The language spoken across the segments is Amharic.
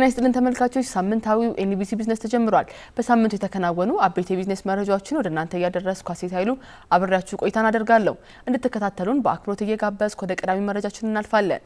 ይስጥልን ተመልካቾች ሳምንታዊው ኤንቢሲ ቢዝነስ ተጀምሯል። በሳምንቱ የተከናወኑ አበይት የቢዝነስ መረጃዎችን ወደ እናንተ ያደረስኩ አሴት ኃይሉ አብራችሁ ቆይታን አደርጋለሁ። እንድትከታተሉን በአክብሮት እየጋበዝኩ ወደ ቀዳሚ መረጃችን እናልፋለን።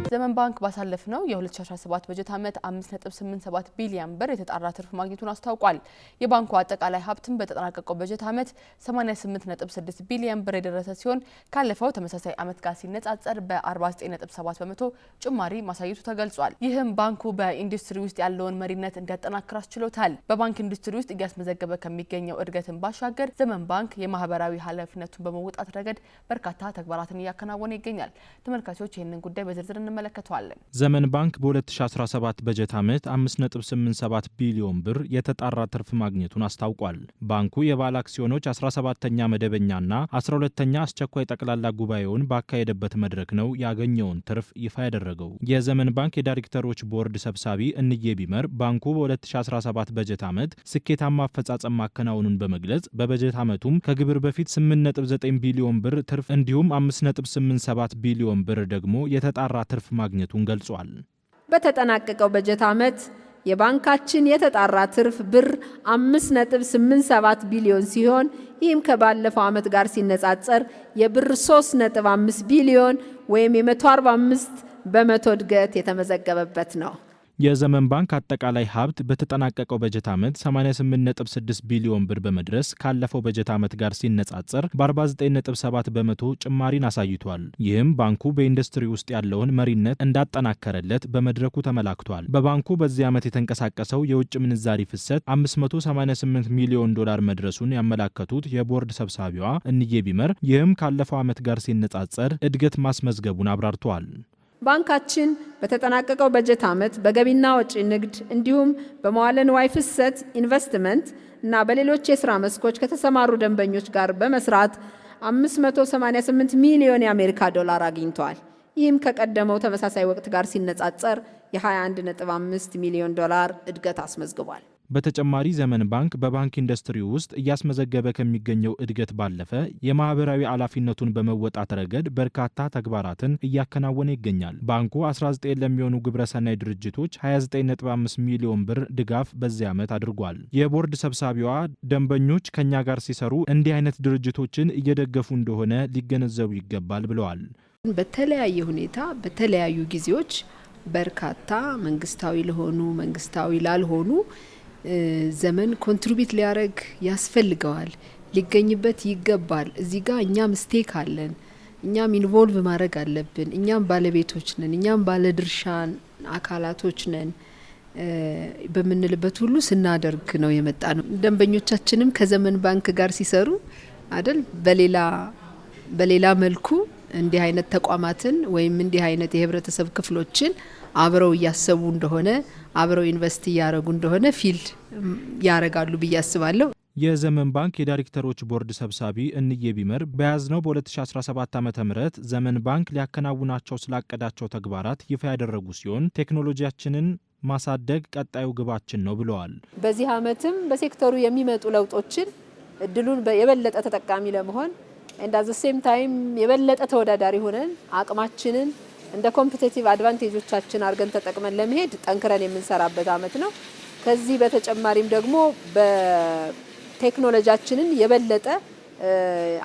ዘመን ባንክ ባሳለፍነው የ2017 በጀት ዓመት 5.87 ቢሊዮን ብር የተጣራ ትርፍ ማግኘቱን አስታውቋል። የባንኩ አጠቃላይ ሀብትም በተጠናቀቀው በጀት ዓመት 88.6 ቢሊዮን ብር የደረሰ ሲሆን ካለፈው ተመሳሳይ ዓመት ጋር ሲነጻጸር በ49.7 በመቶ ጭማሪ ማሳየቱ ተገልጿል። ይህም ባንኩ በኢንዱስትሪ ውስጥ ያለውን መሪነት እንዲያጠናክር አስችሎታል። በባንክ ኢንዱስትሪ ውስጥ እያስመዘገበ ከሚገኘው እድገትን ባሻገር ዘመን ባንክ የማህበራዊ ኃላፊነቱን በመወጣት ረገድ በርካታ ተግባራትን እያከናወነ ይገኛል። ተመልካቾች ይህንን ጉዳይ በዝርዝር እንመለከታለን። ዘመን ባንክ በ2017 በጀት ዓመት 5.87 ቢሊዮን ብር የተጣራ ትርፍ ማግኘቱን አስታውቋል። ባንኩ የባለ አክሲዮኖች 17ኛ መደበኛና 12ኛ አስቸኳይ ጠቅላላ ጉባኤውን ባካሄደበት መድረክ ነው ያገኘውን ትርፍ ይፋ ያደረገው። የዘመን ባንክ የዳይሬክተሮች ቦርድ ሰብሳቢ እንዬ ቢመር ባንኩ በ2017 በጀት ዓመት ስኬታማ አፈጻጸም ማከናወኑን በመግለጽ በበጀት ዓመቱም ከግብር በፊት 8.9 ቢሊዮን ብር ትርፍ እንዲሁም 5.87 ቢሊዮን ብር ደግሞ የተጣራ ትርፍ ማግኘቱን ገልጿል። በተጠናቀቀው በጀት ዓመት የባንካችን የተጣራ ትርፍ ብር 5.87 ቢሊዮን ሲሆን ይህም ከባለፈው ዓመት ጋር ሲነጻጸር የብር 3.5 ቢሊዮን ወይም የ145 በመቶ እድገት የተመዘገበበት ነው። የዘመን ባንክ አጠቃላይ ሀብት በተጠናቀቀው በጀት ዓመት 88.6 ቢሊዮን ብር በመድረስ ካለፈው በጀት ዓመት ጋር ሲነጻጸር በ49.7 በመቶ ጭማሪን አሳይቷል። ይህም ባንኩ በኢንዱስትሪ ውስጥ ያለውን መሪነት እንዳጠናከረለት በመድረኩ ተመላክቷል። በባንኩ በዚህ ዓመት የተንቀሳቀሰው የውጭ ምንዛሪ ፍሰት 588 ሚሊዮን ዶላር መድረሱን ያመላከቱት የቦርድ ሰብሳቢዋ እንዬ ቢመር ይህም ካለፈው ዓመት ጋር ሲነጻጸር እድገት ማስመዝገቡን አብራርተዋል። ባንካችን በተጠናቀቀው በጀት ዓመት በገቢና ወጪ ንግድ እንዲሁም በመዋለ ንዋይ ፍሰት ኢንቨስትመንት እና በሌሎች የሥራ መስኮች ከተሰማሩ ደንበኞች ጋር በመስራት 588 ሚሊዮን የአሜሪካ ዶላር አግኝቷል። ይህም ከቀደመው ተመሳሳይ ወቅት ጋር ሲነጻጸር የ21.5 ሚሊዮን ዶላር እድገት አስመዝግቧል። በተጨማሪ ዘመን ባንክ በባንክ ኢንዱስትሪ ውስጥ እያስመዘገበ ከሚገኘው እድገት ባለፈ የማህበራዊ ኃላፊነቱን በመወጣት ረገድ በርካታ ተግባራትን እያከናወነ ይገኛል። ባንኩ 19 ለሚሆኑ ግብረሰናይ ድርጅቶች 29.5 ሚሊዮን ብር ድጋፍ በዚህ ዓመት አድርጓል። የቦርድ ሰብሳቢዋ ደንበኞች ከኛ ጋር ሲሰሩ እንዲህ አይነት ድርጅቶችን እየደገፉ እንደሆነ ሊገነዘቡ ይገባል ብለዋል። በተለያየ ሁኔታ በተለያዩ ጊዜዎች በርካታ መንግስታዊ ለሆኑ መንግስታዊ ላልሆኑ ዘመን ኮንትሪቢዩት ሊያደርግ ያስፈልገዋል፣ ሊገኝበት ይገባል። እዚህ ጋር እኛ ምስቴክ አለን፣ እኛም ኢንቮልቭ ማድረግ አለብን፣ እኛም ባለቤቶች ነን፣ እኛም ባለድርሻ አካላቶች ነን በምንልበት ሁሉ ስናደርግ ነው የመጣ ነው። ደንበኞቻችንም ከዘመን ባንክ ጋር ሲሰሩ አይደል በሌላ መልኩ እንዲህ አይነት ተቋማትን ወይም እንዲህ አይነት የህብረተሰብ ክፍሎችን አብረው እያሰቡ እንደሆነ አብረው ኢንቨስት እያደረጉ እንደሆነ ፊልድ ያረጋሉ ብዬ አስባለሁ። የዘመን ባንክ የዳይሬክተሮች ቦርድ ሰብሳቢ እንዬ ቢመር በያዝነው በ2017 ዓ.ም ዘመን ባንክ ሊያከናውናቸው ስላቀዳቸው ተግባራት ይፋ ያደረጉ ሲሆን ቴክኖሎጂያችንን ማሳደግ ቀጣዩ ግባችን ነው ብለዋል። በዚህ ዓመትም በሴክተሩ የሚመጡ ለውጦችን እድሉን የበለጠ ተጠቃሚ ለመሆን and at the same time የበለጠ ተወዳዳሪ ሆነን አቅማችንን እንደ ኮምፒቲቲቭ አድቫንቴጆቻችን አድርገን ተጠቅመን ለመሄድ ጠንክረን የምንሰራበት ዓመት ነው። ከዚህ በተጨማሪም ደግሞ በቴክኖሎጂያችንን የበለጠ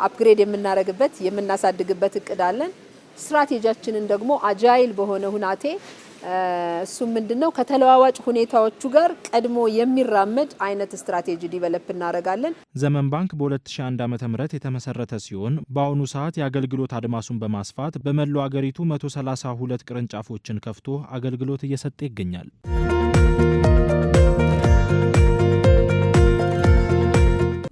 አፕግሬድ የምናደርግበት የምናሳድግበት እቅድ አለን። ስትራቴጂያችንን ደግሞ አጃይል በሆነ ሁናቴ እሱም ምንድነው ከተለዋዋጭ ሁኔታዎቹ ጋር ቀድሞ የሚራመድ አይነት ስትራቴጂ ዲቨሎፕ እናደርጋለን። ዘመን ባንክ በ2001 ዓ.ም የተመሰረተ ሲሆን በአሁኑ ሰዓት የአገልግሎት አድማሱን በማስፋት በመላው አገሪቱ 132 ቅርንጫፎችን ከፍቶ አገልግሎት እየሰጠ ይገኛል።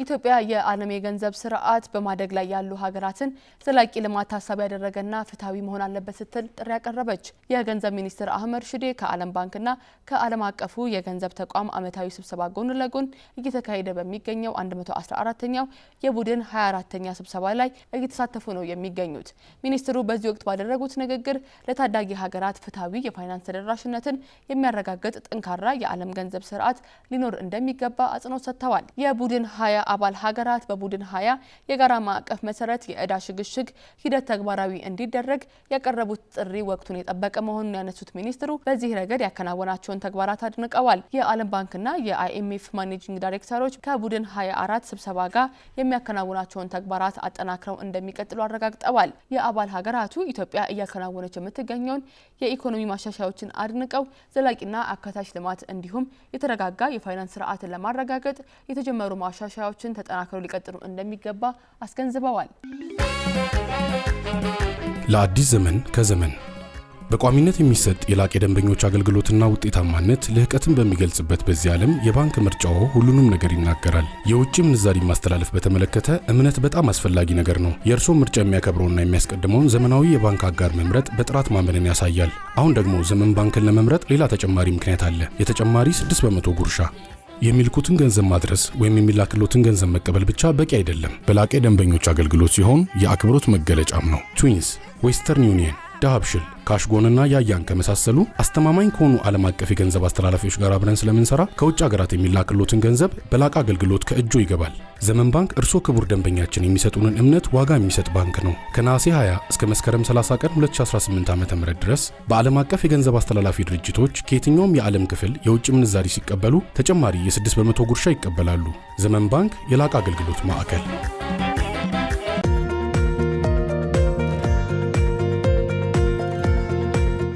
ኢትዮጵያ የዓለም የገንዘብ ስርዓት በማደግ ላይ ያሉ ሀገራትን ዘላቂ ልማት ታሳቢ ያደረገና ፍትሃዊ መሆን አለበት ስትል ጥሪ ያቀረበች የገንዘብ ሚኒስትር አህመድ ሽዴ ከዓለም ባንክና ከዓለም አቀፉ የገንዘብ ተቋም ዓመታዊ ስብሰባ ጎን ለጎን እየተካሄደ በሚገኘው 114ኛው የቡድን 24ኛ ስብሰባ ላይ እየተሳተፉ ነው የሚገኙት። ሚኒስትሩ በዚህ ወቅት ባደረጉት ንግግር ለታዳጊ ሀገራት ፍትሃዊ የፋይናንስ ተደራሽነትን የሚያረጋግጥ ጠንካራ የዓለም ገንዘብ ስርዓት ሊኖር እንደሚገባ አጽንኦት ሰጥተዋል። የቡድን 20 የአባል ሀገራት በቡድን 20 የጋራ ማዕቀፍ መሰረት የዕዳ ሽግሽግ ሂደት ተግባራዊ እንዲደረግ ያቀረቡት ጥሪ ወቅቱን የጠበቀ መሆኑን ያነሱት ሚኒስትሩ በዚህ ረገድ ያከናወናቸውን ተግባራት አድንቀዋል። የዓለም ባንክና የአይኤምኤፍ ማኔጂንግ ዳይሬክተሮች ከቡድን 24 ስብሰባ ጋር የሚያከናውናቸውን ተግባራት አጠናክረው እንደሚቀጥሉ አረጋግጠዋል። የአባል ሀገራቱ ኢትዮጵያ እያከናወነች የምትገኘውን የኢኮኖሚ ማሻሻያዎችን አድንቀው ዘላቂና አካታች ልማት እንዲሁም የተረጋጋ የፋይናንስ ስርዓትን ለማረጋገጥ የተጀመሩ ማሻሻያዎችን ተጠናክረው ሊቀጥሉ እንደሚገባ አስገንዝበዋል። ለአዲስ ዘመን ከዘመን በቋሚነት የሚሰጥ የላቀ ደንበኞች አገልግሎትና ውጤታማነት ልህቀትን በሚገልጽበት በዚህ ዓለም የባንክ ምርጫው ሁሉንም ነገር ይናገራል። የውጭ ምንዛሪ ማስተላለፍ በተመለከተ እምነት በጣም አስፈላጊ ነገር ነው። የእርስዎ ምርጫ የሚያከብረውና የሚያስቀድመውን ዘመናዊ የባንክ አጋር መምረጥ በጥራት ማመንን ያሳያል። አሁን ደግሞ ዘመን ባንክን ለመምረጥ ሌላ ተጨማሪ ምክንያት አለ። የተጨማሪ 6% ጉርሻ። የሚልኩትን ገንዘብ ማድረስ ወይም የሚላክሎትን ገንዘብ መቀበል ብቻ በቂ አይደለም። በላቀ ደንበኞች አገልግሎት ሲሆን የአክብሮት መገለጫም ነው። ትዊንስ፣ ዌስተርን ዩኒየን፣ ዳሃብሽል፣ ካሽጎንና ያያን ከመሳሰሉ አስተማማኝ ከሆኑ ዓለም አቀፍ የገንዘብ አስተላላፊዎች ጋር አብረን ስለምንሰራ ከውጭ ሀገራት የሚላክሎትን ገንዘብ በላቀ አገልግሎት ከእጆ ይገባል። ዘመን ባንክ እርስዎ ክቡር ደንበኛችን የሚሰጡንን እምነት ዋጋ የሚሰጥ ባንክ ነው። ከነሐሴ 20 እስከ መስከረም 30 ቀን 2018 ዓ.ም ድረስ በዓለም አቀፍ የገንዘብ አስተላላፊ ድርጅቶች ከየትኛውም የዓለም ክፍል የውጭ ምንዛሪ ሲቀበሉ ተጨማሪ የ6% ጉርሻ ይቀበላሉ። ዘመን ባንክ የላቀ አገልግሎት ማዕከል።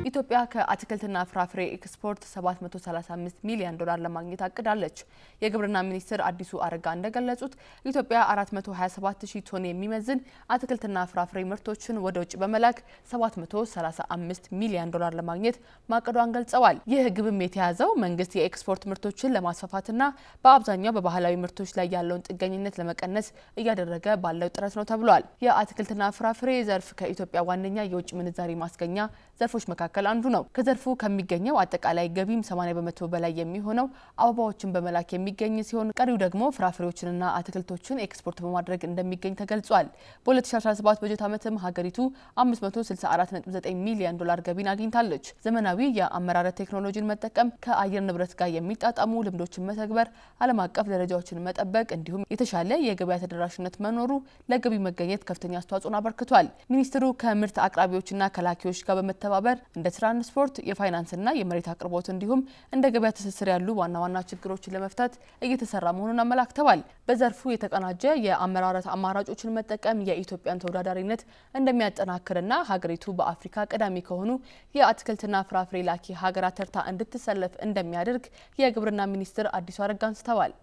ኢትዮጵያ ከአትክልትና ፍራፍሬ ኤክስፖርት 735 ሚሊዮን ዶላር ለማግኘት አቅዳለች። የግብርና ሚኒስትር አዲሱ አረጋ እንደገለጹት ኢትዮጵያ 427000 ቶን የሚመዝን አትክልትና ፍራፍሬ ምርቶችን ወደ ውጭ በመላክ 735 ሚሊዮን ዶላር ለማግኘት ማቀዷን ገልጸዋል። ይህ ግብም የተያዘው መንግስት የኤክስፖርት ምርቶችን ለማስፋፋትና በአብዛኛው በባህላዊ ምርቶች ላይ ያለውን ጥገኝነት ለመቀነስ እያደረገ ባለው ጥረት ነው ተብሏል። የአትክልትና ፍራፍሬ ዘርፍ ከኢትዮጵያ ዋነኛ የውጭ ምንዛሪ ማስገኛ ዘርፎች መካከል አንዱ ነው። ከዘርፉ ከሚገኘው አጠቃላይ ገቢም 80% በላይ የሚሆነው አበባዎችን በመላክ የሚገኝ ሲሆን ቀሪው ደግሞ ፍራፍሬዎችንና አትክልቶችን ኤክስፖርት በማድረግ እንደሚገኝ ተገልጿል። በ2017 በጀት ዓመትም ሀገሪቱ 564.9 ሚሊዮን ዶላር ገቢን አግኝታለች። ዘመናዊ የአመራረት ቴክኖሎጂን መጠቀም፣ ከአየር ንብረት ጋር የሚጣጣሙ ልምዶችን መተግበር፣ ዓለም አቀፍ ደረጃዎችን መጠበቅ እንዲሁም የተሻለ የገበያ ተደራሽነት መኖሩ ለገቢ መገኘት ከፍተኛ አስተዋጽኦን አበርክቷል። ሚኒስትሩ ከምርት አቅራቢዎችና ከላኪዎች ጋር በመተባበር እንደ ትራንስፖርት፣ የፋይናንስና የመሬት አቅርቦት እንዲሁም እንደ ገበያ ትስስር ያሉ ዋና ዋና ችግሮችን ለመፍታት እየተሰራ መሆኑን አመላክተዋል። በዘርፉ የተቀናጀ የአመራረት አማራጮችን መጠቀም የኢትዮጵያን ተወዳዳሪነት እንደሚያጠናክርና ሀገሪቱ በአፍሪካ ቀዳሚ ከሆኑ የአትክልትና ፍራፍሬ ላኪ ሀገራት ተርታ እንድትሰለፍ እንደሚያደርግ የግብርና ሚኒስትር አዲሱ አረጋ አንስተዋል።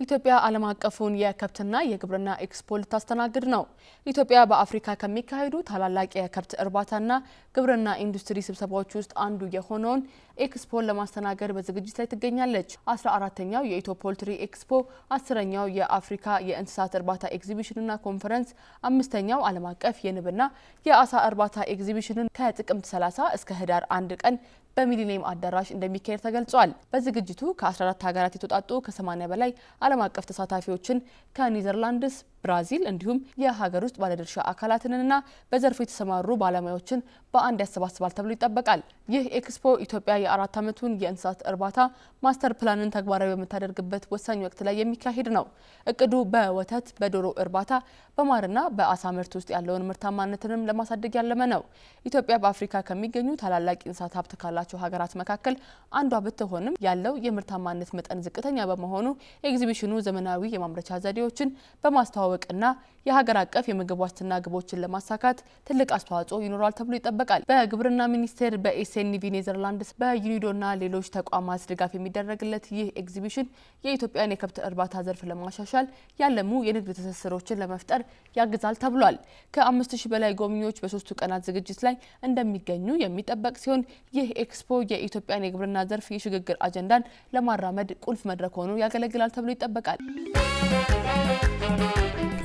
ኢትዮጵያ ዓለም አቀፉን የከብትና የግብርና ኤክስፖ ልታስተናግድ ነው። ኢትዮጵያ በአፍሪካ ከሚካሄዱ ታላላቅ የከብት እርባታና ግብርና ኢንዱስትሪ ስብሰባዎች ውስጥ አንዱ የሆነውን ኤክስፖን ለማስተናገድ በዝግጅት ላይ ትገኛለች። 14ኛው የኢትዮ ፖልትሪ ኤክስፖ፣ 10ኛው የአፍሪካ የእንስሳት እርባታ ኤግዚቢሽንና ኮንፈረንስ፣ 5ኛው ዓለም አቀፍ የንብና የአሳ እርባታ ኤግዚቢሽንን ከጥቅምት 30 እስከ ህዳር 1 ቀን በሚሊኒየም አዳራሽ እንደሚካሄድ ተገልጿል። በዝግጅቱ ከ14 ሀገራት የተውጣጡ ከ80 በላይ ዓለም አቀፍ ተሳታፊዎችን ከኔዘርላንድስ፣ ብራዚል እንዲሁም የሀገር ውስጥ ባለድርሻ አካላትንና በዘርፉ የተሰማሩ ባለሙያዎችን በአንድ ያሰባስባል ተብሎ ይጠበቃል። ይህ ኤክስፖ ኢትዮጵያ የ4 ዓመቱን የእንስሳት እርባታ ማስተር ፕላንን ተግባራዊ በምታደርግበት ወሳኝ ወቅት ላይ የሚካሄድ ነው። እቅዱ በወተት፣ በዶሮ እርባታ፣ በማርና በአሳ ምርት ውስጥ ያለውን ምርታማነትንም ለማሳደግ ያለመ ነው። ኢትዮጵያ በአፍሪካ ከሚገኙ ታላላቅ የእንስሳት ሀብት ካላቸው ሀገራት መካከል አንዷ ብትሆንም ያለው የምርታማነት መጠን ዝቅተኛ በመሆኑ ኤግዚቢሽኑ ዘመናዊ የማምረቻ ዘዴዎችን በማስተዋወቅና የሀገር አቀፍ የምግብ ዋስትና ግቦችን ለማሳካት ትልቅ አስተዋጽኦ ይኖራል ተብሎ ይጠበቃል። በግብርና ሚኒስቴር፣ በኤስኤንቪ ኔዘርላንድስ፣ በዩኒዶና ሌሎች ተቋማት ድጋፍ የሚደረግለት ይህ ኤግዚቢሽን የኢትዮጵያን የከብት እርባታ ዘርፍ ለማሻሻል ያለሙ የንግድ ትስስሮችን ለመፍጠር ያግዛል ተብሏል። ከ5000 በላይ ጎብኚዎች በ3 ቀናት ዝግጅት ላይ እንደሚገኙ የሚጠበቅ ሲሆን ይህ ኤክስፖ የኢትዮጵያን የግብርና ዘርፍ የሽግግር አጀንዳን ለማራመድ ቁልፍ መድረክ ሆኖ ያገለግላል ተብሎ ይጠበቃል።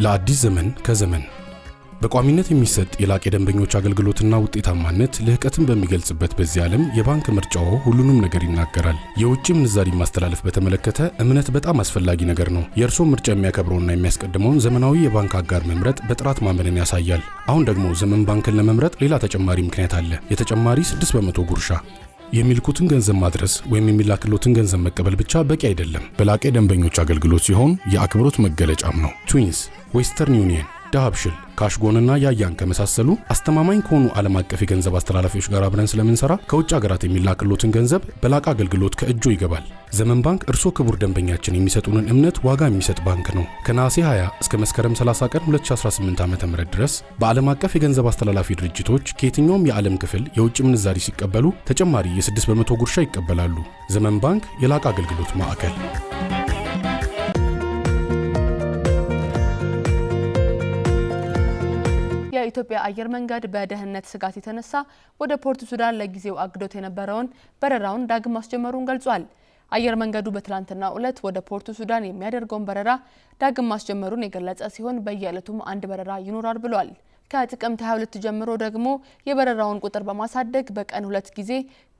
ለአዲስ ዘመን ከዘመን በቋሚነት የሚሰጥ የላቀ ደንበኞች አገልግሎትና ውጤታማነት ልህቀትን በሚገልጽበት በዚህ ዓለም የባንክ ምርጫው ሁሉንም ነገር ይናገራል። የውጭ ምንዛሪ ማስተላለፍ በተመለከተ እምነት በጣም አስፈላጊ ነገር ነው። የእርስዎ ምርጫ የሚያከብረውና የሚያስቀድመውን ዘመናዊ የባንክ አጋር መምረጥ በጥራት ማመንን ያሳያል። አሁን ደግሞ ዘመን ባንክን ለመምረጥ ሌላ ተጨማሪ ምክንያት አለ። የተጨማሪ 6% ጉርሻ። የሚልኩትን ገንዘብ ማድረስ ወይም የሚላክሎትን ገንዘብ መቀበል ብቻ በቂ አይደለም። በላቀ የደንበኞች አገልግሎት ሲሆን የአክብሮት መገለጫም ነው። ትዊንስ፣ ዌስተርን ዩኒየን፣ ዳሃብሽል፣ ካሽጎንና ያያን ከመሳሰሉ አስተማማኝ ከሆኑ ዓለም አቀፍ የገንዘብ አስተላላፊዎች ጋር አብረን ስለምንሰራ ከውጭ ሀገራት የሚላክሎትን ገንዘብ በላቀ አገልግሎት ከእጆ ይገባል። ዘመን ባንክ እርስዎ ክቡር ደንበኛችን የሚሰጡንን እምነት ዋጋ የሚሰጥ ባንክ ነው። ከነሐሴ 20 እስከ መስከረም 30 ቀን 2018 ዓ.ም ድረስ በዓለም አቀፍ የገንዘብ አስተላላፊ ድርጅቶች ከየትኛውም የዓለም ክፍል የውጭ ምንዛሪ ሲቀበሉ ተጨማሪ የ6 በመቶ ጉርሻ ይቀበላሉ። ዘመን ባንክ የላቀ አገልግሎት ማዕከል። የኢትዮጵያ አየር መንገድ በደህንነት ስጋት የተነሳ ወደ ፖርት ሱዳን ለጊዜው አግዶት የነበረውን በረራውን ዳግም ማስጀመሩን ገልጿል። አየር መንገዱ በትላንትናው ዕለት ወደ ፖርት ሱዳን የሚያደርገውን በረራ ዳግም ማስጀመሩን የገለጸ ሲሆን በየዕለቱም አንድ በረራ ይኖራል ብሏል። ከጥቅምት 22 ጀምሮ ደግሞ የበረራውን ቁጥር በማሳደግ በቀን 2 ጊዜ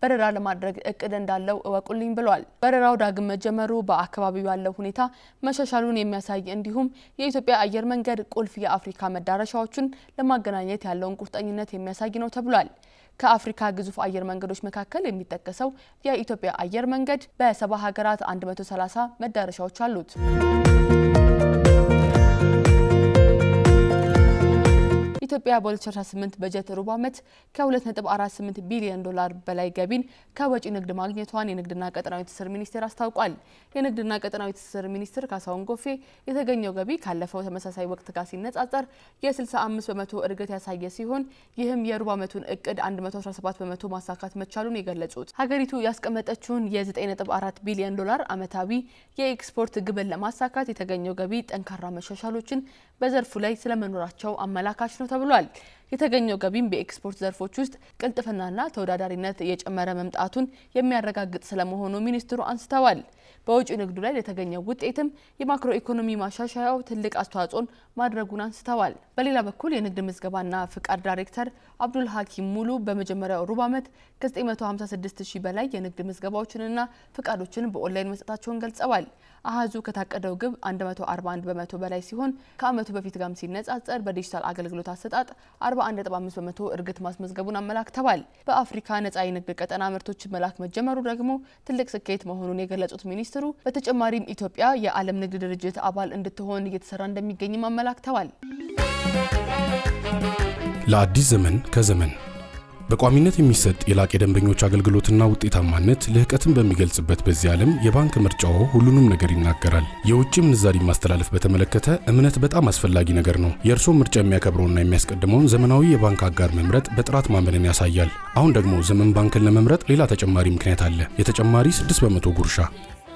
በረራ ለማድረግ እቅድ እንዳለው እወቁልኝ ብሏል። በረራው ዳግም መጀመሩ በአካባቢው ያለው ሁኔታ መሻሻሉን የሚያሳይ እንዲሁም የኢትዮጵያ አየር መንገድ ቁልፍ የአፍሪካ መዳረሻዎችን ለማገናኘት ያለውን ቁርጠኝነት የሚያሳይ ነው ተብሏል። ከአፍሪካ ግዙፍ አየር መንገዶች መካከል የሚጠቀሰው የኢትዮጵያ አየር መንገድ በ70 ሀገራት 130 መዳረሻዎች አሉት። ኢትዮጵያ በ2018 በጀት ሩብ ዓመት ከ2.48 ቢሊዮን ዶላር በላይ ገቢን ከወጪ ንግድ ማግኘቷን የንግድና ቀጠናዊ ትስስር ሚኒስቴር አስታውቋል። የንግድና ቀጠናዊ ትስስር ሚኒስትር ካሳሁን ጎፌ የተገኘው ገቢ ካለፈው ተመሳሳይ ወቅት ጋር ሲነጻጸር የ65 በመቶ እድገት ያሳየ ሲሆን ይህም የሩብ ዓመቱን እቅድ 117 በመቶ ማሳካት መቻሉን የገለጹት ሀገሪቱ ያስቀመጠችውን የ9.4 ቢሊዮን ዶላር ዓመታዊ የኤክስፖርት ግብን ለማሳካት የተገኘው ገቢ ጠንካራ መሻሻሎችን በዘርፉ ላይ ስለመኖራቸው አመላካች ነው ተብሏል። የተገኘው ገቢም በኤክስፖርት ዘርፎች ውስጥ ቅልጥፍናና ተወዳዳሪነት እየጨመረ መምጣቱን የሚያረጋግጥ ስለመሆኑ ሚኒስትሩ አንስተዋል። በውጭ ንግዱ ላይ ለተገኘው ውጤትም የማክሮ ኢኮኖሚ ማሻሻያው ትልቅ አስተዋጽኦን ማድረጉን አንስተዋል። በሌላ በኩል የንግድ ምዝገባና ፍቃድ ዳይሬክተር አብዱል ሀኪም ሙሉ በመጀመሪያው ሩብ ዓመት ከ956 ሺህ በላይ የንግድ ምዝገባዎችንና ፍቃዶችን በኦንላይን መስጠታቸውን ገልጸዋል። አሃዙ ከታቀደው ግብ 141 በመቶ በላይ ሲሆን ከዓመቱ በፊት ጋር ሲነጻጸር በዲጂታል አገልግሎት አሰጣጥ 41.5 በመቶ እድገት ማስመዝገቡን አመላክተዋል። በአፍሪካ ነጻ የንግድ ቀጠና ምርቶችን መላክ መጀመሩ ደግሞ ትልቅ ስኬት መሆኑን የገለጹት ሚኒስትሩ በተጨማሪም ኢትዮጵያ የዓለም ንግድ ድርጅት አባል እንድትሆን እየተሰራ እንደሚገኝም አመላክተዋል። ለአዲስ ዘመን ከዘመን በቋሚነት የሚሰጥ የላቀ ደንበኞች አገልግሎትና ውጤታማነት ልህቀትን በሚገልጽበት በዚህ ዓለም የባንክ ምርጫው ሁሉንም ነገር ይናገራል። የውጭ ምንዛሪ ማስተላለፍ በተመለከተ እምነት በጣም አስፈላጊ ነገር ነው። የእርስዎ ምርጫ የሚያከብረውና የሚያስቀድመውን ዘመናዊ የባንክ አጋር መምረጥ በጥራት ማመንን ያሳያል። አሁን ደግሞ ዘመን ባንክን ለመምረጥ ሌላ ተጨማሪ ምክንያት አለ። የተጨማሪ 6 በመቶ ጉርሻ።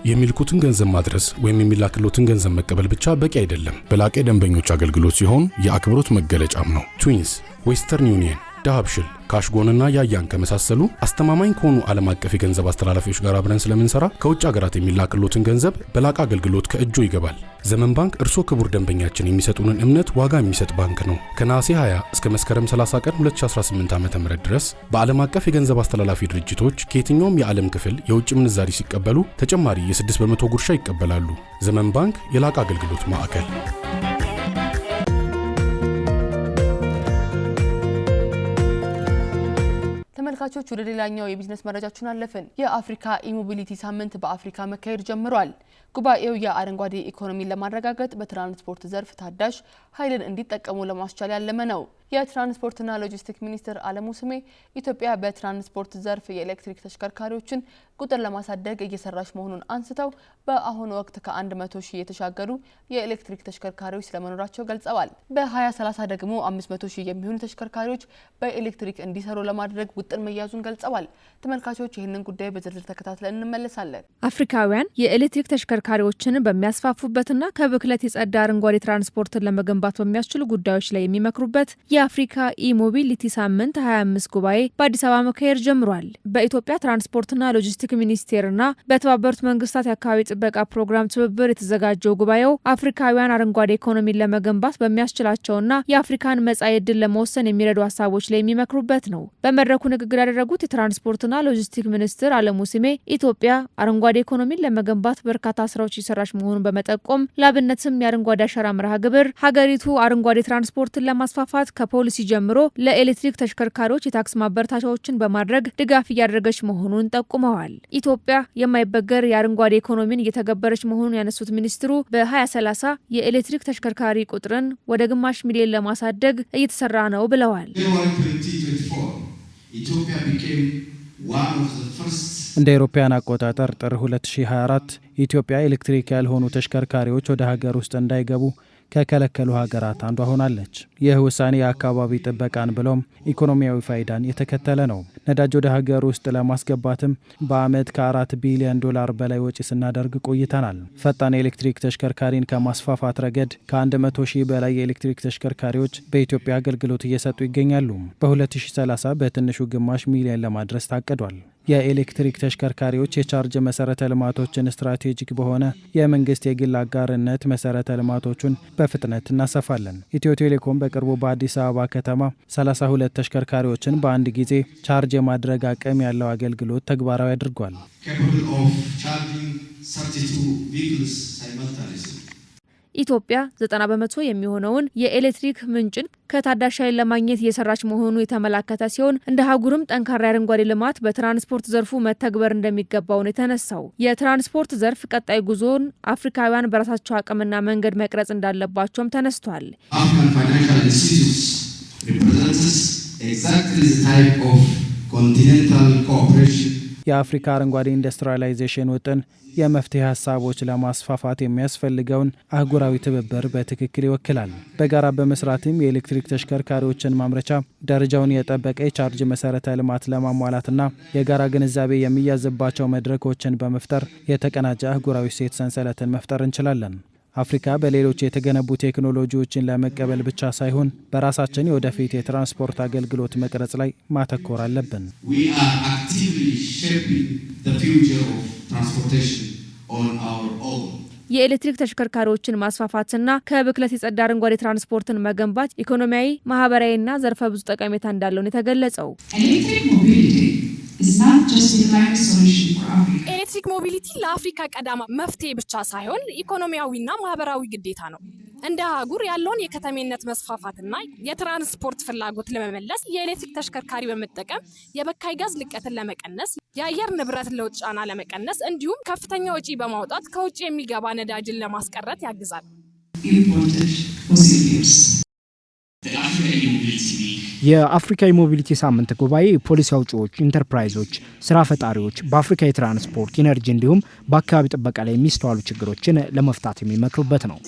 የሚልኩትን ገንዘብ ማድረስ ወይም የሚላክሎትን ገንዘብ መቀበል ብቻ በቂ አይደለም። በላቀ ደንበኞች አገልግሎት ሲሆን የአክብሮት መገለጫም ነው። ትዊንስ፣ ዌስተርን ዩኒየን፣ ዳሃብሽል፣ ካሽጎንና ያያን ከመሳሰሉ አስተማማኝ ከሆኑ ዓለም አቀፍ የገንዘብ አስተላላፊዎች ጋር አብረን ስለምንሰራ ከውጭ ሀገራት የሚላክሎትን ገንዘብ በላቀ አገልግሎት ከእጆ ይገባል። ዘመን ባንክ እርስዎ ክቡር ደንበኛችን የሚሰጡንን እምነት ዋጋ የሚሰጥ ባንክ ነው። ከነሐሴ 20 እስከ መስከረም 30 ቀን 2018 ዓ.ም ድረስ በዓለም አቀፍ የገንዘብ አስተላላፊ ድርጅቶች ከየትኛውም የዓለም ክፍል የውጭ ምንዛሪ ሲቀበሉ ተጨማሪ የ6 በመቶ ጉርሻ ይቀበላሉ። ዘመን ባንክ የላቀ አገልግሎት ማዕከል። ተመልካቾች ወደ ሌላኛው የቢዝነስ መረጃችን አለፍን። የአፍሪካ ኢሞቢሊቲ ሳምንት በአፍሪካ መካሄድ ጀምሯል። ጉባኤው የአረንጓዴ ኢኮኖሚን ለማረጋገጥ በትራንስፖርት ዘርፍ ታዳሽ ኃይልን እንዲጠቀሙ ለማስቻል ያለመ ነው። የትራንስፖርትና ሎጂስቲክ ሚኒስትር አለሙ ስሜ ኢትዮጵያ በትራንስፖርት ዘርፍ የኤሌክትሪክ ተሽከርካሪዎችን ቁጥር ለማሳደግ እየሰራች መሆኑን አንስተው በአሁኑ ወቅት ከ100 ሺህ የተሻገሩ የኤሌክትሪክ ተሽከርካሪዎች ስለመኖራቸው ገልጸዋል። በ2030 ደግሞ 500 ሺህ የሚሆኑ ተሽከርካሪዎች በኤሌክትሪክ እንዲሰሩ ለማድረግ ውጥን መያዙን ገልጸዋል። ተመልካቾች ይህንን ጉዳይ በዝርዝር ተከታትለን እንመለሳለን። አፍሪካውያን የኤሌክትሪክ ተሽከርካሪዎችን በሚያስፋፉበትና ከብክለት የጸዳ አረንጓዴ ትራንስፖርትን ለመገንባት በሚያስችሉ ጉዳዮች ላይ የሚመክሩበት የአፍሪካ ኢሞቢሊቲ ሳምንት 25 ጉባኤ በአዲስ አበባ መካሄድ ጀምሯል። በኢትዮጵያ ትራንስፖርትና ሎጂስቲክ ሚኒስቴርና በተባበሩት መንግስታት የአካባቢ ጥበቃ ፕሮግራም ትብብር የተዘጋጀው ጉባኤው አፍሪካውያን አረንጓዴ ኢኮኖሚን ለመገንባት በሚያስችላቸውና የአፍሪካን መጻኢ ዕድል ለመወሰን የሚረዱ ሀሳቦች ላይ የሚመክሩበት ነው። በመድረኩ ንግግር ያደረጉት የትራንስፖርትና ሎጂስቲክ ሚኒስትር አለሙ ስሜ ኢትዮጵያ አረንጓዴ ኢኮኖሚን ለመገንባት በርካታ ስራዎች እየሰራች መሆኑን በመጠቆም ላብነትም የአረንጓዴ አሻራ መርሃ ግብር ሀገሪቱ አረንጓዴ ትራንስፖርትን ለማስፋፋት ፖሊሲ ጀምሮ ለኤሌክትሪክ ተሽከርካሪዎች የታክስ ማበረታቻዎችን በማድረግ ድጋፍ እያደረገች መሆኑን ጠቁመዋል። ኢትዮጵያ የማይበገር የአረንጓዴ ኢኮኖሚን እየተገበረች መሆኑን ያነሱት ሚኒስትሩ በ2030 የኤሌክትሪክ ተሽከርካሪ ቁጥርን ወደ ግማሽ ሚሊዮን ለማሳደግ እየተሰራ ነው ብለዋል። እንደ አውሮፓውያን አቆጣጠር ጥር 2024 ኢትዮጵያ ኤሌክትሪክ ያልሆኑ ተሽከርካሪዎች ወደ ሀገር ውስጥ እንዳይገቡ ከከለከሉ ሀገራት አንዷ ሆናለች። ይህ ውሳኔ የአካባቢ ጥበቃን ብሎም ኢኮኖሚያዊ ፋይዳን የተከተለ ነው። ነዳጅ ወደ ሀገር ውስጥ ለማስገባትም በዓመት ከ4 ቢሊዮን ዶላር በላይ ወጪ ስናደርግ ቆይተናል። ፈጣን የኤሌክትሪክ ተሽከርካሪን ከማስፋፋት ረገድ ከ100 ሺህ በላይ የኤሌክትሪክ ተሽከርካሪዎች በኢትዮጵያ አገልግሎት እየሰጡ ይገኛሉ። በ2030 በትንሹ ግማሽ ሚሊዮን ለማድረስ ታቅዷል። የኤሌክትሪክ ተሽከርካሪዎች የቻርጅ መሰረተ ልማቶችን ስትራቴጂክ በሆነ የመንግስት የግል አጋርነት መሰረተ ልማቶቹን በፍጥነት እናሰፋለን። ኢትዮ ቴሌኮም በቅርቡ በአዲስ አበባ ከተማ 32 ተሽከርካሪዎችን በአንድ ጊዜ ቻርጅ የማድረግ አቅም ያለው አገልግሎት ተግባራዊ አድርጓል። ኢትዮጵያ 90 በመቶ የሚሆነውን የኤሌክትሪክ ምንጭን ከታዳሽ ኃይል ለማግኘት እየሰራች መሆኑ የተመላከተ ሲሆን እንደ ሀገርም ጠንካራ የአረንጓዴ ልማት በትራንስፖርት ዘርፉ መተግበር እንደሚገባው ነው የተነሳው። የትራንስፖርት ዘርፍ ቀጣይ ጉዞን አፍሪካውያን በራሳቸው አቅምና መንገድ መቅረጽ እንዳለባቸውም ተነስቷል። የአፍሪካ አረንጓዴ ኢንዱስትሪያላይዜሽን ውጥን የመፍትሄ ሀሳቦች ለማስፋፋት የሚያስፈልገውን አህጉራዊ ትብብር በትክክል ይወክላል። በጋራ በመስራትም የኤሌክትሪክ ተሽከርካሪዎችን ማምረቻ ደረጃውን የጠበቀ የቻርጅ መሰረተ ልማት ለማሟላትና የጋራ ግንዛቤ የሚያዝባቸው መድረኮችን በመፍጠር የተቀናጀ አህጉራዊ እሴት ሰንሰለትን መፍጠር እንችላለን። አፍሪካ በሌሎች የተገነቡ ቴክኖሎጂዎችን ለመቀበል ብቻ ሳይሆን በራሳችን የወደፊት የትራንስፖርት አገልግሎት መቅረጽ ላይ ማተኮር አለብን። የኤሌክትሪክ ተሽከርካሪዎችን ማስፋፋትና ከብክለት የጸዳ አረንጓዴ ትራንስፖርትን መገንባት ኢኮኖሚያዊ፣ ማህበራዊና ዘርፈ ብዙ ጠቀሜታ እንዳለው ነው የተገለጸው። ኤሌክትሪክ ሞቢሊቲ ለአፍሪካ ቀዳማ መፍትሄ ብቻ ሳይሆን ኢኮኖሚያዊና ማህበራዊ ግዴታ ነው። እንደ አህጉር ያለውን የከተሜነት መስፋፋትና የትራንስፖርት ፍላጎት ለመመለስ የኤሌክትሪክ ተሽከርካሪ በመጠቀም የበካይ ጋዝ ልቀትን ለመቀነስ፣ የአየር ንብረት ለውጥ ጫና ለመቀነስ እንዲሁም ከፍተኛ ወጪ በማውጣት ከውጭ የሚገባ ነዳጅን ለማስቀረት ያግዛል። የአፍሪካ የሞቢሊቲ ሳምንት ጉባኤ ፖሊሲ አውጪዎች፣ ኢንተርፕራይዞች፣ ስራ ፈጣሪዎች በአፍሪካ የትራንስፖርት ኢነርጂ እንዲሁም በአካባቢ ጥበቃ ላይ የሚስተዋሉ ችግሮችን ለመፍታት የሚመክሩበት ነው።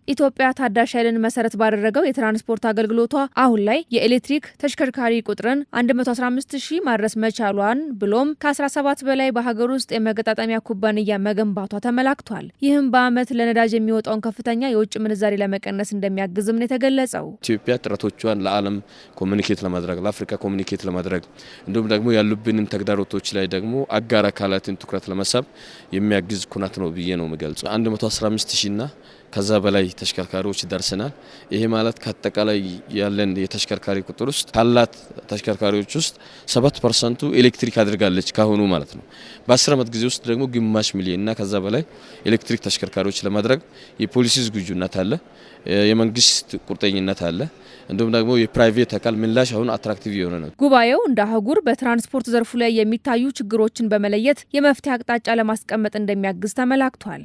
ኢትዮጵያ ታዳሽ ኃይልን መሰረት ባደረገው የትራንስፖርት አገልግሎቷ አሁን ላይ የኤሌክትሪክ ተሽከርካሪ ቁጥርን 115,000 ማድረስ መቻሏን ብሎም ከ17 በላይ በሀገር ውስጥ የመገጣጠሚያ ኩባንያ መገንባቷ ተመላክቷል። ይህም በዓመት ለነዳጅ የሚወጣውን ከፍተኛ የውጭ ምንዛሪ ለመቀነስ እንደሚያግዝም ነው የተገለጸው። ኢትዮጵያ ጥረቶቿን ለዓለም ኮሚኒኬት ለማድረግ ለአፍሪካ ኮሚኒኬት ለማድረግ እንዲሁም ደግሞ ያሉብንን ተግዳሮቶች ላይ ደግሞ አጋር አካላትን ትኩረት ለመሳብ የሚያግዝ ኩነት ነው ብዬ ነው የምገልጸው። 115,000ና ከዛ በላይ ተሽከርካሪዎች ደርሰናል። ይሄ ማለት ከአጠቃላይ ያለን የተሽከርካሪ ቁጥር ውስጥ ካላት ተሽከርካሪዎች ውስጥ 7% ኤሌክትሪክ አድርጋለች ካሁኑ ማለት ነው። በ10 ዓመት ጊዜ ውስጥ ደግሞ ግማሽ ሚሊዮንና ከዛ በላይ ኤሌክትሪክ ተሽከርካሪዎች ለማድረግ የፖሊሲ ዝግጁነት አለ፣ የመንግስት ቁርጠኝነት አለ፣ እንዲሁም ደግሞ የፕራይቬት አካል ምላሽ አሁን አትራክቲቭ የሆነ ነው። ጉባኤው እንደ አህጉር በትራንስፖርት ዘርፉ ላይ የሚታዩ ችግሮችን በመለየት የመፍትሄ አቅጣጫ ለማስቀመጥ እንደሚያግዝ ተመላክቷል።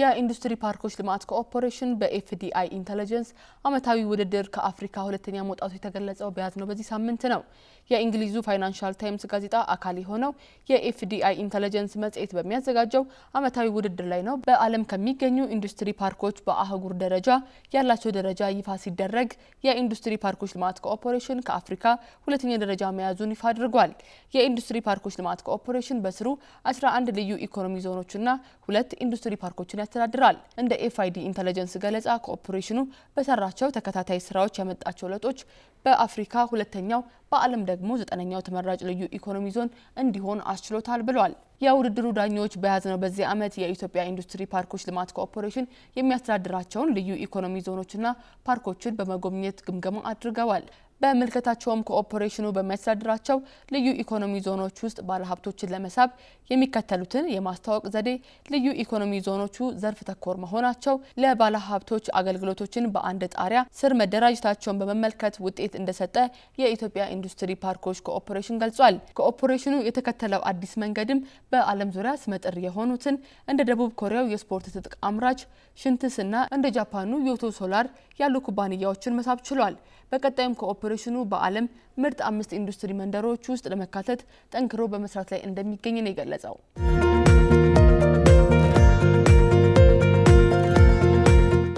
የኢንዱስትሪ ፓርኮች ልማት ኮኦፐሬሽን በኤፍዲአይ ኢንተለጀንስ ዓመታዊ ውድድር ከአፍሪካ ሁለተኛ መውጣቱ የተገለጸው በያዝነው በዚህ ሳምንት ነው። የእንግሊዙ ፋይናንሻል ታይምስ ጋዜጣ አካል የሆነው የኤፍዲአይ ኢንተለጀንስ መጽሔት በሚያዘጋጀው ዓመታዊ ውድድር ላይ ነው በዓለም ከሚገኙ ኢንዱስትሪ ፓርኮች በአህጉር ደረጃ ያላቸው ደረጃ ይፋ ሲደረግ የኢንዱስትሪ ፓርኮች ልማት ኮኦፐሬሽን ከአፍሪካ ሁለተኛ ደረጃ መያዙን ይፋ አድርጓል። የኢንዱስትሪ ፓርኮች ልማት ኮኦፐሬሽን በስሩ 11 ልዩ ኢኮኖሚ ዞኖችና 2 ኢንዱስትሪ ፓርኮችን ያስተዳድራል። እንደ ኤፍአይዲ ኢንተለጀንስ ገለጻ ኮኦፐሬሽኑ በሰራቸው ተከታታይ ስራዎች ያመጣቸው ለውጦች በአፍሪካ ሁለተኛው በዓለም ደግሞ 9ኛው ተመራጭ ልዩ ኢኮኖሚ ዞን እንዲሆን አስችሎታል ብሏል። የውድድሩ ዳኞች በያዝነው በዚህ ዓመት የኢትዮጵያ ኢንዱስትሪ ፓርኮች ልማት ኮኦፐሬሽን የሚያስተዳድራቸውን ልዩ ኢኮኖሚ ዞኖችና ፓርኮችን በመጎብኘት ግምገማ አድርገዋል። በምልከታቸውም ኮኦፕሬሽኑ በሚያስተዳድራቸው ልዩ ኢኮኖሚ ዞኖች ውስጥ ባለሀብቶችን ለመሳብ የሚከተሉትን የማስተዋወቅ ዘዴ ልዩ ኢኮኖሚ ዞኖቹ ዘርፍ ተኮር መሆናቸው ለባለሀብቶች አገልግሎቶችን በአንድ ጣሪያ ስር መደራጀታቸውን በመመልከት ውጤት እንደሰጠ የኢትዮጵያ ኢንዱስትሪ ፓርኮች ኮኦፕሬሽን ገልጿል። ኮኦፕሬሽኑ የተከተለው አዲስ መንገድም በዓለም ዙሪያ ስመጥር የሆኑትን እንደ ደቡብ ኮሪያው የስፖርት ትጥቅ አምራች ሽንትስና እንደ ጃፓኑ ዮቶ ሶላር ያሉ ኩባንያዎችን መሳብ ችሏል። በቀጣይም ኮኦፕሬሽኑ በዓለም ምርጥ 5 ኢንዱስትሪ መንደሮች ውስጥ ለመካተት ጠንክሮ በመስራት ላይ እንደሚገኝ ነው የገለጸው።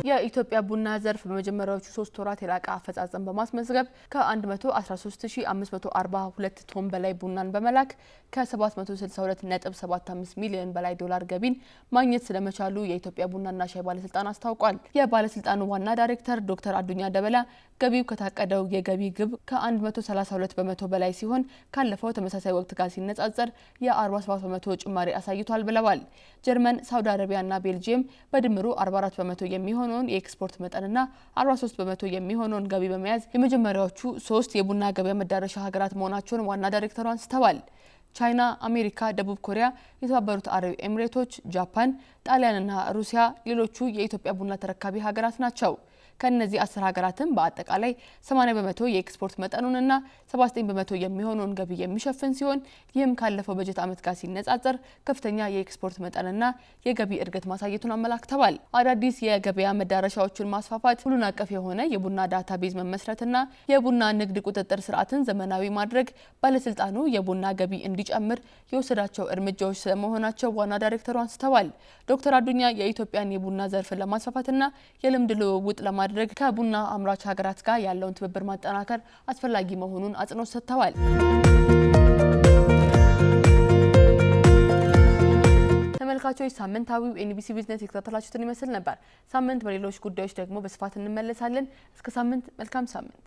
የኢትዮጵያ ቡና ዘርፍ በመጀመሪያዎቹ 3 ወራት የላቀ አፈጻጸም በማስመዝገብ ከ113542 ቶን በላይ ቡናን በመላክ ከ762.75 ሚሊዮን በላይ ዶላር ገቢን ማግኘት ስለመቻሉ የኢትዮጵያ ቡናና ሻይ ባለስልጣን አስታውቋል። የባለስልጣኑ ዋና ዳይሬክተር ዶክተር አዱኛ ደበላ ገቢው ከታቀደው የገቢ ግብ ከ132 በመቶ በላይ ሲሆን ካለፈው ተመሳሳይ ወቅት ጋር ሲነጻጸር የ47 በመቶ ጭማሪ አሳይቷል ብለዋል። ጀርመን፣ ሳውዲ አረቢያና ቤልጂየም በድምሩ 44 በመቶ የሚሆነውን የኤክስፖርት መጠንና 43 በመቶ የሚሆነውን ገቢ በመያዝ የመጀመሪያዎቹ 3 የቡና ገበያ መዳረሻ ሀገራት መሆናቸውን ዋና ዳይሬክተሩ አንስተዋል። ቻይና፣ አሜሪካ፣ ደቡብ ኮሪያ፣ የተባበሩት አረብ ኤሚሬቶች፣ ጃፓን፣ ጣሊያንና ሩሲያ ሌሎቹ የኢትዮጵያ ቡና ተረካቢ ሀገራት ናቸው። ከነዚህ 10 ሀገራትም በአጠቃላይ 80 በመቶ የኤክስፖርት መጠኑንና 79 በመቶ የሚሆነውን ገቢ የሚሸፍን ሲሆን ይህም ካለፈው በጀት ዓመት ጋር ሲነጻጸር ከፍተኛ የኤክስፖርት መጠንና የገቢ እድገት ማሳየቱን አመላክተዋል። አዳዲስ የገበያ መዳረሻዎችን ማስፋፋት፣ ሁሉን አቀፍ የሆነ የቡና ዳታቤዝ መመስረትና የቡና ንግድ ቁጥጥር ስርዓትን ዘመናዊ ማድረግ ባለስልጣኑ የቡና ገቢ እንዲጨምር የወሰዳቸው እርምጃዎች ስለመሆናቸው ዋና ዳይሬክተሩ አንስተዋል። ዶክተር አዱኛ የኢትዮጵያን የቡና ዘርፍን ለማስፋፋትና የልምድ ልውውጥ ለማድረግ ከቡና አምራች ሀገራት ጋር ያለውን ትብብር ማጠናከር አስፈላጊ መሆኑን አጽንኦት ሰጥተዋል። ተመልካቾች ሳምንታዊው ኤንቢሲ ቢዝነስ የተከታተላችሁትን ይመስል ነበር። ሳምንት በሌሎች ጉዳዮች ደግሞ በስፋት እንመለሳለን። እስከ ሳምንት መልካም ሳምንት።